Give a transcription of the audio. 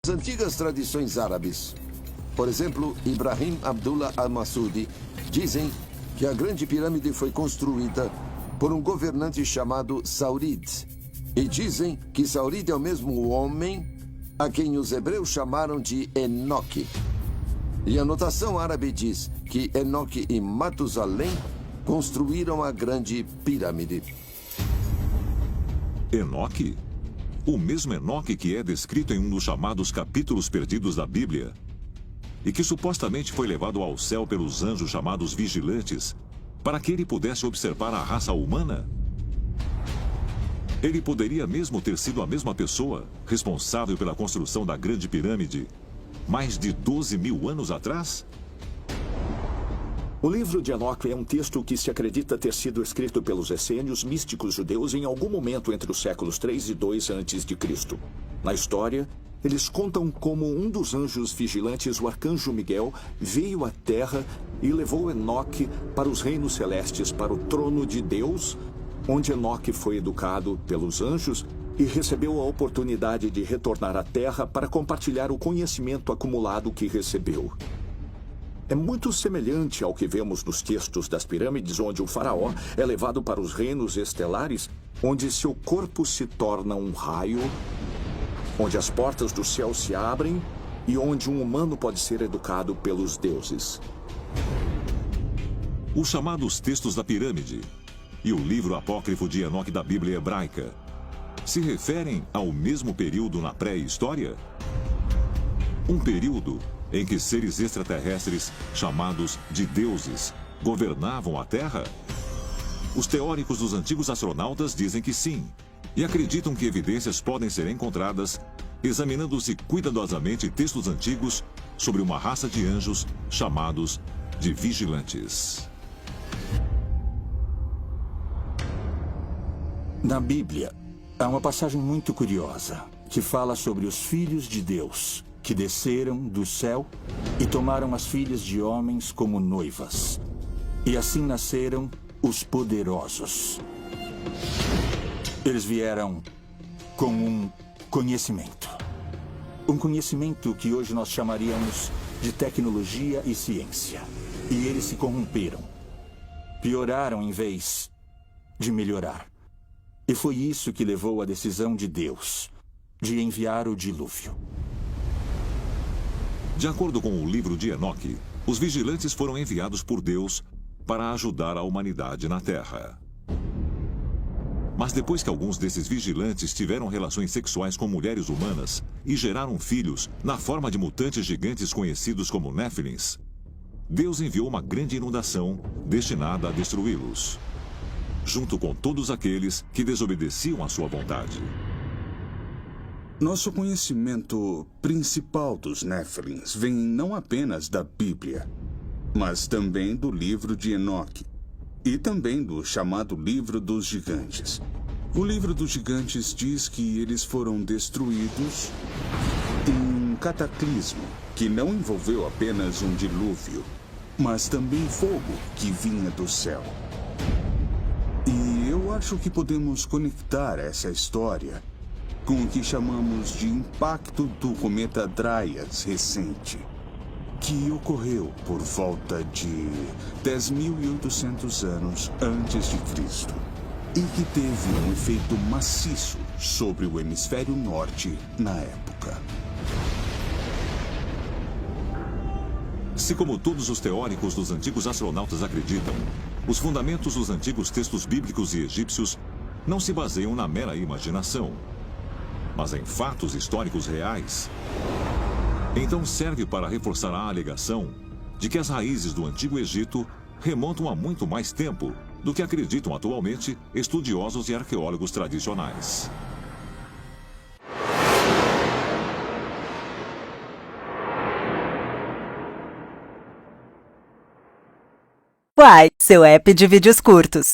As antigas tradições árabes, por exemplo, Ibrahim Abdullah al-Masudi, dizem que a Grande Pirâmide foi construída por um governante chamado Saurid. E dizem que Saurid é o mesmo homem a quem os hebreus chamaram de Enoque. E a notação árabe diz que Enoque e Matusalém construíram a Grande Pirâmide. Enoque? O mesmo Enoque que é descrito em um dos chamados capítulos perdidos da Bíblia e que supostamente foi levado ao céu pelos anjos chamados vigilantes para que ele pudesse observar a raça humana? Ele poderia mesmo ter sido a mesma pessoa responsável pela construção da Grande Pirâmide mais de 12.000 anos atrás? O livro de Enoque é um texto que se acredita ter sido escrito pelos essênios místicos judeus em algum momento entre os séculos 3 e 2 a.C. Na história, eles contam como um dos anjos vigilantes, o arcanjo Miguel, veio à Terra e levou Enoque para os reinos celestes, para o trono de Deus, onde Enoque foi educado pelos anjos e recebeu a oportunidade de retornar à Terra para compartilhar o conhecimento acumulado que recebeu. É muito semelhante ao que vemos nos textos das pirâmides, onde o faraó é levado para os reinos estelares, onde seu corpo se torna um raio, onde as portas do céu se abrem e onde um humano pode ser educado pelos deuses. Os chamados textos da pirâmide e o livro apócrifo de Enoque da Bíblia hebraica se referem ao mesmo período na pré-história? Um período em que seres extraterrestres, chamados de deuses, governavam a Terra? Os teóricos dos antigos astronautas dizem que sim, e acreditam que evidências podem ser encontradas examinando-se cuidadosamente textos antigos sobre uma raça de anjos chamados de vigilantes. Na Bíblia, há uma passagem muito curiosa que fala sobre os filhos de Deus que desceram do céu e tomaram as filhas de homens como noivas. E assim nasceram os poderosos. Eles vieram com um conhecimento. Um conhecimento que hoje nós chamaríamos de tecnologia e ciência. E eles se corromperam. Pioraram em vez de melhorar. E foi isso que levou à decisão de Deus de enviar o dilúvio. De acordo com o livro de Enoque, os vigilantes foram enviados por Deus para ajudar a humanidade na Terra. Mas depois que alguns desses vigilantes tiveram relações sexuais com mulheres humanas e geraram filhos na forma de mutantes gigantes conhecidos como Néfilins, Deus enviou uma grande inundação destinada a destruí-los, junto com todos aqueles que desobedeciam à sua vontade. Nosso conhecimento principal dos Néfilins vem não apenas da Bíblia, mas também do livro de Enoque e também do chamado Livro dos Gigantes. O Livro dos Gigantes diz que eles foram destruídos em um cataclismo que não envolveu apenas um dilúvio, mas também fogo que vinha do céu. E eu acho que podemos conectar essa história com o que chamamos de impacto do cometa Dryas recente, que ocorreu por volta de 10.800 anos antes de Cristo e que teve um efeito maciço sobre o hemisfério norte na época. Se, como todos os teóricos dos antigos astronautas acreditam, os fundamentos dos antigos textos bíblicos e egípcios não se baseiam na mera imaginação, mas em fatos históricos reais, então serve para reforçar a alegação de que as raízes do Antigo Egito remontam a muito mais tempo do que acreditam atualmente estudiosos e arqueólogos tradicionais. Uai, seu app de vídeos curtos.